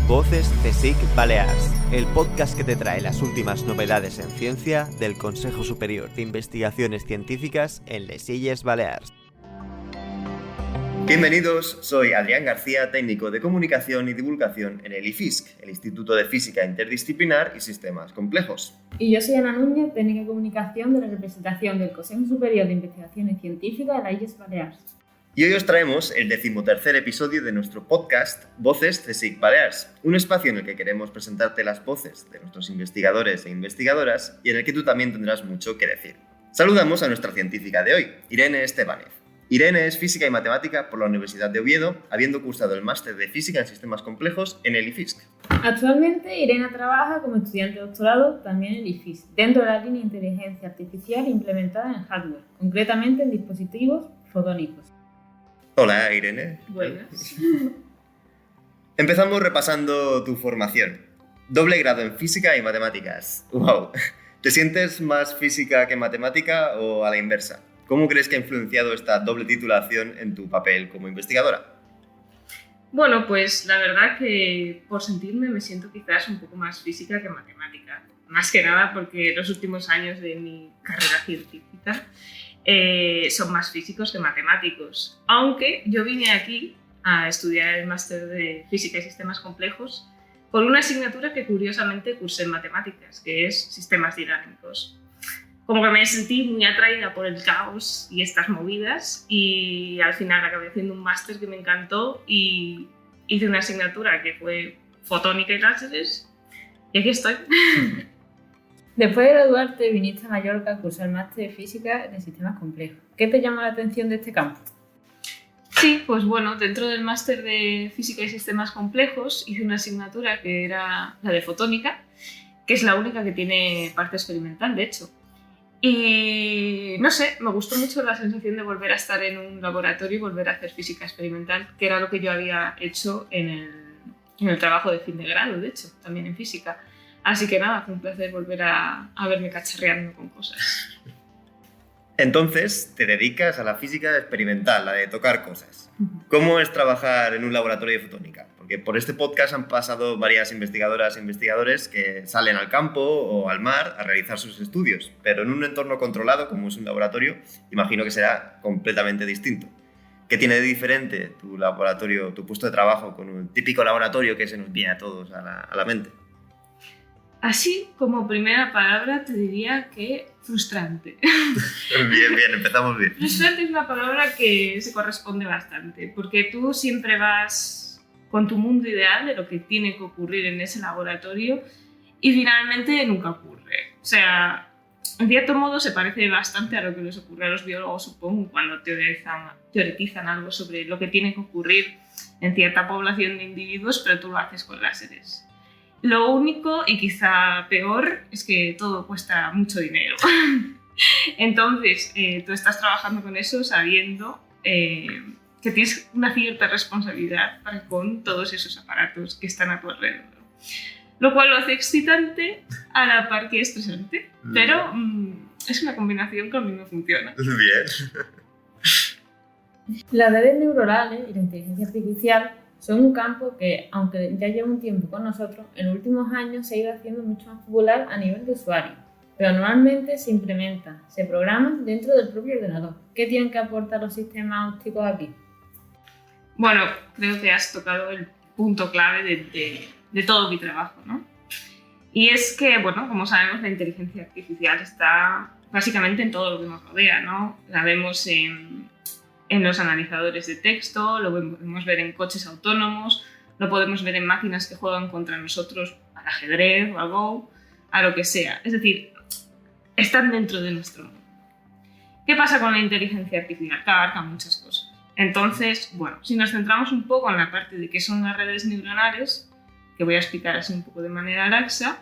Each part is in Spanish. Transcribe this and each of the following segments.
Voces CSIC Balears, el podcast que te trae las últimas novedades en ciencia del Consejo Superior de Investigaciones Científicas en les Illes Balears. Bienvenidos, soy Adrián García, técnico de comunicación y divulgación en el IFISC, el Instituto de Física Interdisciplinar y Sistemas Complejos. Y yo soy Ana Núñez, técnica de comunicación de la representación del Consejo Superior de Investigaciones Científicas de las Illes Balears. Y hoy os traemos el 13º episodio de nuestro podcast Voces CSIC Balears, un espacio en el que queremos presentarte las voces de nuestros investigadores e investigadoras y en el que tú también tendrás mucho que decir. Saludamos a nuestra científica de hoy, Irene Estebáñez. Irene es física y matemática por la Universidad de Oviedo, habiendo cursado el máster de Física en Sistemas Complejos en el IFISC. Actualmente, Irene trabaja como estudiante de doctorado también en el IFISC, dentro de la línea de inteligencia artificial implementada en hardware, concretamente en dispositivos fotónicos. Hola, Irene. Buenas. Empezamos repasando tu formación. Doble grado en Física y Matemáticas. ¡Wow! ¿Te sientes más física que matemática o a la inversa? ¿Cómo crees que ha influenciado esta doble titulación en tu papel como investigadora? Bueno, pues la verdad que por sentirme me siento quizás un poco más física que matemática. Más que nada porque los últimos años de mi carrera científica son más físicos que matemáticos. Aunque yo vine aquí a estudiar el máster de Física y Sistemas Complejos por una asignatura que curiosamente cursé en matemáticas, que es Sistemas Dinámicos. Como que me sentí muy atraída por el caos y estas movidas y al final acabé haciendo un máster que me encantó y hice una asignatura que fue fotónica y láseres y aquí estoy. Después de graduarte, viniste a Mallorca a cursar el máster de Física en Sistemas Complejos. ¿Qué te llamó la atención de este campo? Sí, pues bueno, dentro del máster de Física y Sistemas Complejos hice una asignatura que era la de fotónica, que es la única que tiene parte experimental, de hecho. Y no sé, me gustó mucho la sensación de volver a estar en un laboratorio y volver a hacer física experimental, que era lo que yo había hecho en el trabajo de fin de grado, de hecho, también en física. Así que nada, fue un placer volver a verme cacharreando con cosas. Entonces, te dedicas a la física experimental, la de tocar cosas. ¿Cómo es trabajar en un laboratorio de fotónica? Porque por este podcast han pasado varias investigadoras e investigadores que salen al campo o al mar a realizar sus estudios, pero en un entorno controlado, como es un laboratorio, imagino que será completamente distinto. ¿Qué tiene de diferente tu laboratorio, tu puesto de trabajo, con un típico laboratorio que se nos viene a todos a la mente? Así como primera palabra te diría que frustrante. Bien, empezamos bien. Frustrante es una palabra que se corresponde bastante, porque tú siempre vas con tu mundo ideal de lo que tiene que ocurrir en ese laboratorio y finalmente nunca ocurre. O sea, en cierto modo se parece bastante a lo que les ocurre a los biólogos, supongo, cuando teoretizan algo sobre lo que tiene que ocurrir en cierta población de individuos, pero tú lo haces con láseres. Lo único, y quizá peor, es que todo cuesta mucho dinero. Entonces, tú estás trabajando con eso sabiendo que tienes una cierta responsabilidad para con todos esos aparatos que están a tu alrededor. Lo cual lo hace excitante a la par que estresante, pero es una combinación que a mí me funciona. Bien. Las redes neuronales y la inteligencia artificial son un campo que, aunque ya lleva un tiempo con nosotros, en los últimos años se ha ido haciendo mucho más popular a nivel de usuario. Pero normalmente se implementan, se programan dentro del propio ordenador. ¿Qué tienen que aportar los sistemas ópticos aquí? Bueno, creo que has tocado el punto clave de todo mi trabajo, ¿no? Y es que, bueno, como sabemos, la inteligencia artificial está básicamente en todo lo que nos rodea, ¿no? La vemos en los analizadores de texto, lo podemos ver en coches autónomos, lo podemos ver en máquinas que juegan contra nosotros al ajedrez o al Go, a lo que sea. Es decir, están dentro de nuestro mundo. ¿Qué pasa con la inteligencia artificial? Que abarca muchas cosas. Entonces, bueno, si nos centramos un poco en la parte de qué son las redes neuronales, que voy a explicar así un poco de manera laxa,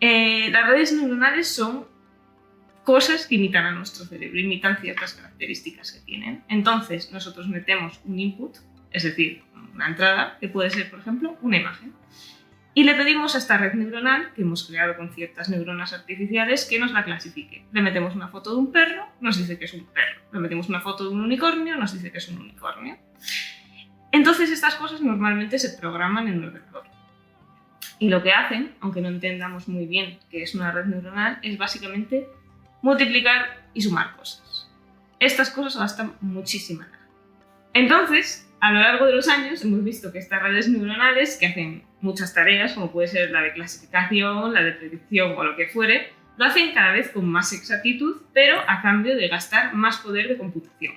las redes neuronales son cosas que imitan a nuestro cerebro, imitan ciertas características que tienen. Entonces, nosotros metemos un input, es decir, una entrada, que puede ser, por ejemplo, una imagen. Y le pedimos a esta red neuronal, que hemos creado con ciertas neuronas artificiales, que nos la clasifique. Le metemos una foto de un perro, nos dice que es un perro. Le metemos una foto de un unicornio, nos dice que es un unicornio. Entonces, estas cosas normalmente se programan en el ordenador. Y lo que hacen, aunque no entendamos muy bien qué es una red neuronal, es básicamente multiplicar y sumar cosas. Estas cosas gastan muchísima energía. Entonces, a lo largo de los años hemos visto que estas redes neuronales, que hacen muchas tareas, como puede ser la de clasificación, la de predicción o lo que fuere, lo hacen cada vez con más exactitud, pero a cambio de gastar más poder de computación.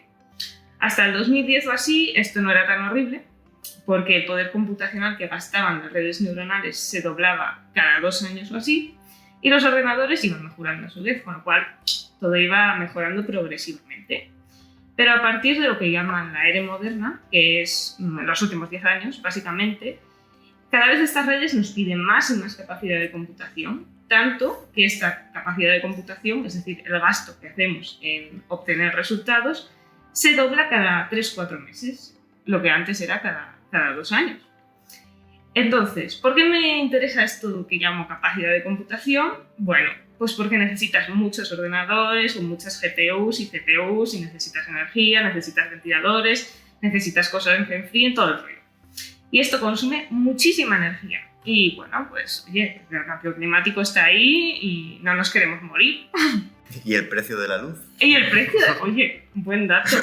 Hasta el 2010 o así, esto no era tan horrible, porque el poder computacional que gastaban las redes neuronales se doblaba cada 2 años o así, y los ordenadores iban mejorando a su vez, con lo cual todo iba mejorando progresivamente. Pero a partir de lo que llaman la era moderna, que es los últimos 10 años, básicamente, cada vez estas redes nos piden más y más capacidad de computación, tanto que esta capacidad de computación, es decir, el gasto que hacemos en obtener resultados, se dobla cada 3-4 meses, lo que antes era cada 2 años. Entonces, ¿por qué me interesa esto que llamo capacidad de computación? Bueno, pues porque necesitas muchos ordenadores, con muchas GPUs y CPUs, y necesitas energía, necesitas ventiladores, necesitas cosas que enfríen, todo el rollo. Y esto consume muchísima energía. Y bueno, pues oye, el cambio climático está ahí y no nos queremos morir. ¿Y el precio de la luz? Y el precio, oye, buen dato.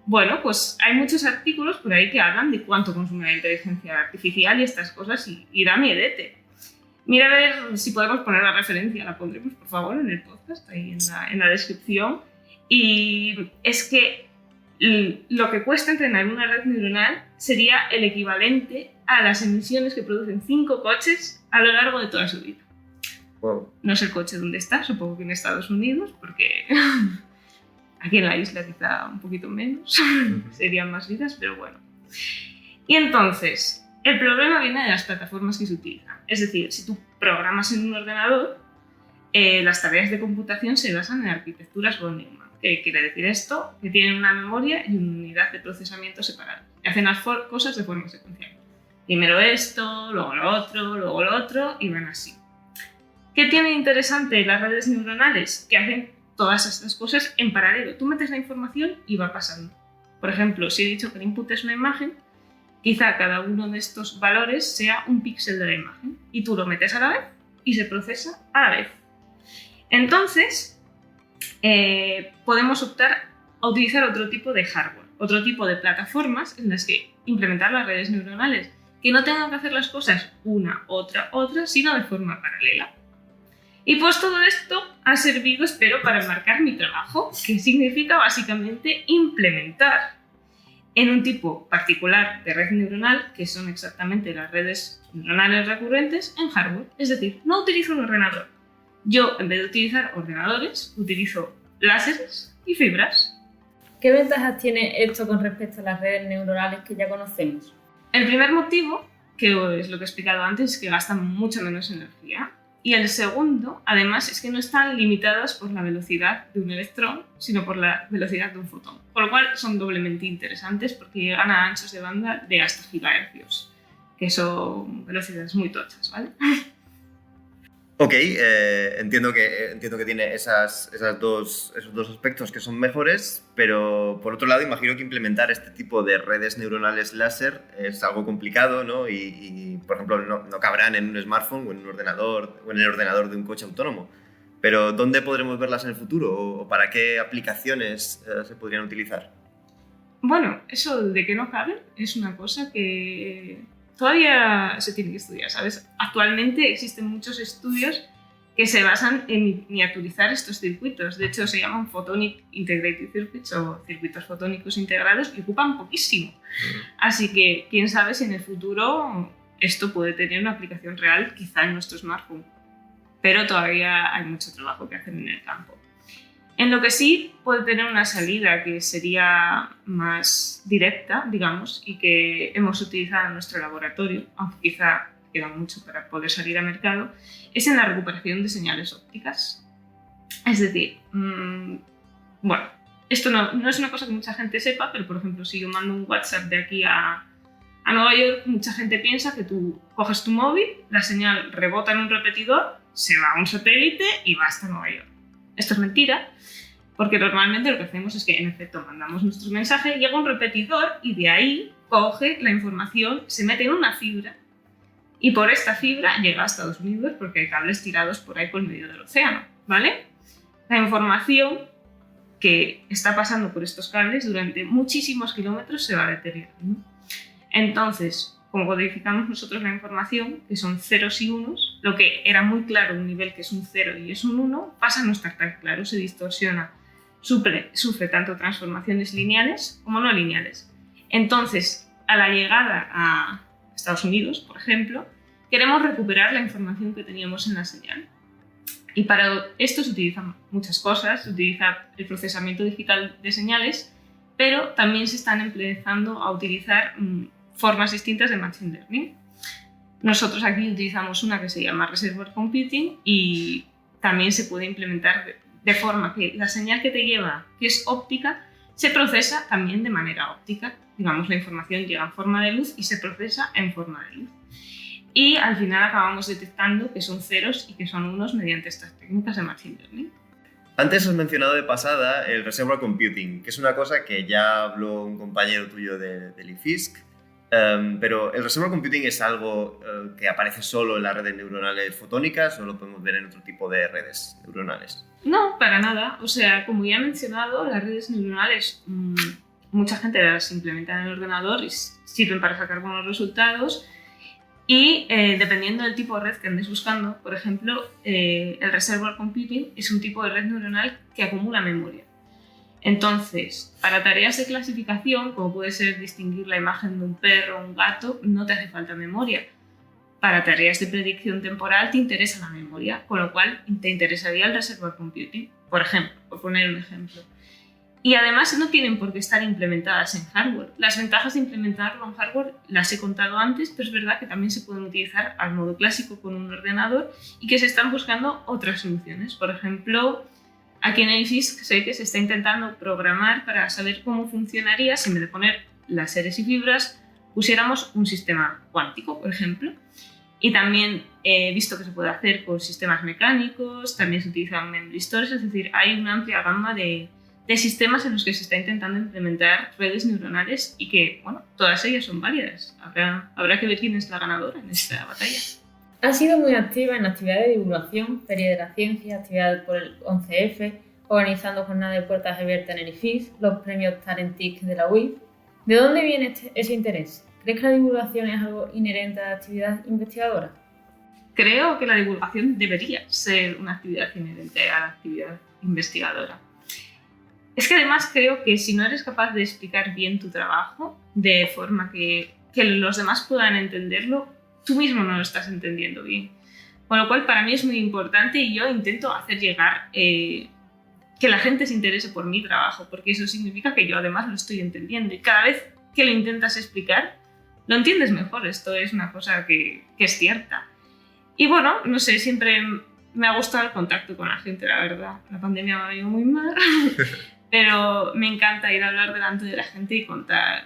Bueno, pues hay muchos artículos por ahí que hablan de cuánto consume la inteligencia artificial y estas cosas y da miedete. Mira a ver si podemos poner la referencia, la pondremos por favor en el podcast, ahí en la descripción. Y es que lo que cuesta entrenar una red neuronal sería el equivalente a las emisiones que producen 5 coches a lo largo de toda su vida. Wow. No sé el coche dónde está, supongo que en Estados Unidos, porque aquí en la isla quizá un poquito menos, serían más vidas, pero bueno. Y entonces, el problema viene de las plataformas que se utilizan. Es decir, si tú programas en un ordenador, las tareas de computación se basan en arquitecturas von Neumann. ¿Qué quiere decir esto? Que tienen una memoria y una unidad de procesamiento separada. Y hacen las cosas de forma secuencial. Primero esto, luego lo otro, y van así. ¿Qué tiene interesante las redes neuronales? Que hacen todas estas cosas en paralelo. Tú metes la información y va pasando. Por ejemplo, si he dicho que el input es una imagen, quizá cada uno de estos valores sea un píxel de la imagen y tú lo metes a la vez y se procesa a la vez. Entonces, podemos optar a utilizar otro tipo de hardware, otro tipo de plataformas en las que implementar las redes neuronales, que no tengan que hacer las cosas una, otra, sino de forma paralela. Y pues todo esto ha servido, espero, para enmarcar mi trabajo, que significa básicamente implementar en un tipo particular de red neuronal, que son exactamente las redes neuronales recurrentes, en hardware. Es decir, no utilizo un ordenador. Yo, en vez de utilizar ordenadores, utilizo láseres y fibras. ¿Qué ventajas tiene esto con respecto a las redes neuronales que ya conocemos? El primer motivo, que es lo que he explicado antes, es que gastan mucha menos energía. Y el segundo, además, es que no están limitadas por la velocidad de un electrón, sino por la velocidad de un fotón. Por lo cual son doblemente interesantes porque llegan a anchos de banda de hasta gigahercios, que son velocidades muy tochas, ¿vale? Ok, entiendo que tiene esos dos aspectos que son mejores, pero por otro lado imagino que implementar este tipo de redes neuronales láser es algo complicado, ¿no? Y por ejemplo, no cabrán en un smartphone o en un ordenador o en el ordenador de un coche autónomo. Pero ¿dónde podremos verlas en el futuro o para qué aplicaciones se podrían utilizar? Bueno, eso de que no caben es una cosa que todavía se tiene que estudiar, ¿sabes? Actualmente existen muchos estudios que se basan en miniaturizar estos circuitos. De hecho, se llaman Photonic Integrated Circuits o circuitos fotónicos integrados y ocupan poquísimo. Así que, quién sabe si en el futuro esto puede tener una aplicación real, quizá en nuestro smartphone. Pero todavía hay mucho trabajo que hacer en el campo. En lo que sí puede tener una salida que sería más directa, digamos, y que hemos utilizado en nuestro laboratorio, aunque quizá queda mucho para poder salir al mercado, es en la recuperación de señales ópticas. Es decir, bueno, esto no es una cosa que mucha gente sepa, pero por ejemplo, si yo mando un WhatsApp de aquí a Nueva York, mucha gente piensa que tú coges tu móvil, la señal rebota en un repetidor, se va a un satélite y va hasta Nueva York. Esto es mentira, porque normalmente lo que hacemos es que, en efecto, mandamos nuestro mensaje, llega un repetidor y de ahí coge la información, se mete en una fibra y por esta fibra llega a Estados Unidos porque hay cables tirados por ahí por el medio del océano, ¿vale? La información que está pasando por estos cables durante muchísimos kilómetros se va deteriorando. Entonces, como codificamos nosotros la información, que son ceros y unos, lo que era muy claro, un nivel que es un 0 y es un 1, pasa a no estar tan claro, se distorsiona, sufre tanto transformaciones lineales como no lineales. Entonces, a la llegada a Estados Unidos, por ejemplo, queremos recuperar la información que teníamos en la señal. Y para esto se utilizan muchas cosas, se utiliza el procesamiento digital de señales, pero también se están empezando a utilizar formas distintas de Machine Learning. Nosotros aquí utilizamos una que se llama Reservoir Computing y también se puede implementar de forma que la señal que te lleva, que es óptica, se procesa también de manera óptica. Digamos, la información llega en forma de luz y se procesa en forma de luz. Y al final acabamos detectando que son ceros y que son unos mediante estas técnicas de Machine Learning. Antes has mencionado de pasada el Reservoir Computing, que es una cosa que ya habló un compañero tuyo del IFISC, pero ¿el Reservoir Computing es algo que aparece solo en las redes neuronales fotónicas o lo podemos ver en otro tipo de redes neuronales? No, para nada. O sea, como ya he mencionado, las redes neuronales, mucha gente las implementa en el ordenador y sirven para sacar buenos resultados. Y dependiendo del tipo de red que andes buscando, por ejemplo, el Reservoir Computing es un tipo de red neuronal que acumula memoria. Entonces, para tareas de clasificación, como puede ser distinguir la imagen de un perro o un gato, no te hace falta memoria. Para tareas de predicción temporal te interesa la memoria, con lo cual te interesaría el Reservoir Computing, por ejemplo, por poner un ejemplo. Y además no tienen por qué estar implementadas en hardware. Las ventajas de implementarlo en hardware las he contado antes, pero es verdad que también se pueden utilizar al modo clásico con un ordenador y que se están buscando otras soluciones. Por ejemplo, aquí en el IFISC sé que se está intentando programar para saber cómo funcionaría si en vez de poner láseres y fibras pusiéramos un sistema cuántico, por ejemplo. Y también he visto que se puede hacer con sistemas mecánicos, también se utilizan memory stores, es decir, hay una amplia gama de sistemas en los que se está intentando implementar redes neuronales y que, bueno, todas ellas son válidas. Habrá que ver quién es la ganadora en esta batalla. Ha sido muy activa en actividades de divulgación, Feria de la Ciencia, actividades por el 11F, organizando jornadas de puertas abiertas en el IFISC, los premios Talentic de la UIF. ¿De dónde viene ese interés? ¿Crees que la divulgación es algo inherente a la actividad investigadora? Creo que la divulgación debería ser una actividad inherente a la actividad investigadora. Es que además creo que si no eres capaz de explicar bien tu trabajo de forma que los demás puedan entenderlo, tú mismo no lo estás entendiendo bien. Con lo cual para mí es muy importante y yo intento hacer llegar que la gente se interese por mi trabajo, porque eso significa que yo además lo estoy entendiendo y cada vez que lo intentas explicar lo entiendes mejor. Esto es una cosa que es cierta. Y bueno, no sé, siempre me ha gustado el contacto con la gente, la verdad. La pandemia me ha ido muy mal. Pero me encanta ir a hablar delante de la gente y contar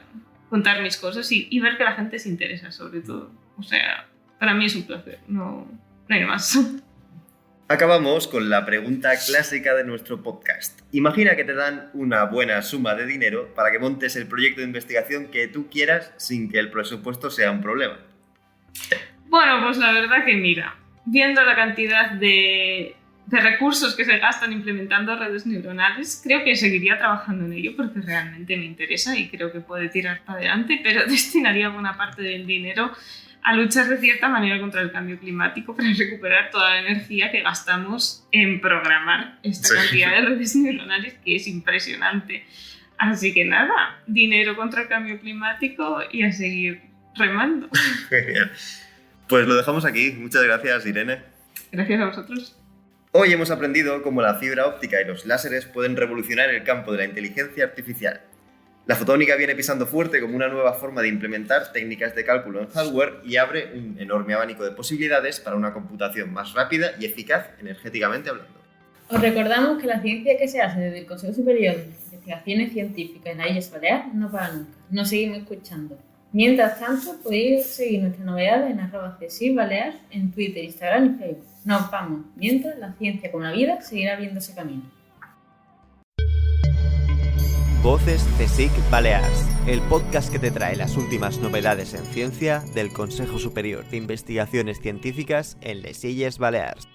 mis cosas y ver que la gente se interesa sobre todo. O sea, para mí es un placer, no hay más. Acabamos con la pregunta clásica de nuestro podcast. Imagina que te dan una buena suma de dinero para que montes el proyecto de investigación que tú quieras sin que el presupuesto sea un problema. Bueno, pues la verdad que mira, viendo la cantidad de recursos que se gastan implementando redes neuronales, creo que seguiría trabajando en ello porque realmente me interesa y creo que puede tirar para adelante, pero destinaría buena parte del dinero a luchar de cierta manera contra el cambio climático para recuperar toda la energía que gastamos en programar esta cantidad de redes neuronales, que es impresionante. Así que nada, dinero contra el cambio climático y a seguir remando. Genial. Pues lo dejamos aquí. Muchas gracias, Irene. Gracias a vosotros. Hoy hemos aprendido cómo la fibra óptica y los láseres pueden revolucionar el campo de la inteligencia artificial. La fotónica viene pisando fuerte como una nueva forma de implementar técnicas de cálculo en hardware y abre un enorme abanico de posibilidades para una computación más rápida y eficaz energéticamente hablando. Os recordamos que la ciencia que se hace desde el Consejo Superior de Investigaciones Científicas en las Illes Baleares no para nunca. Nos seguimos escuchando. Mientras tanto, podéis seguir nuestras novedades en @CSIC-Baleares en Twitter, Instagram y Facebook. Nos vamos. Mientras, la ciencia como la vida seguirá abriéndose camino. Voces CSIC Balears, el podcast que te trae las últimas novedades en ciencia del Consejo Superior de Investigaciones Científicas en les Illes Balears.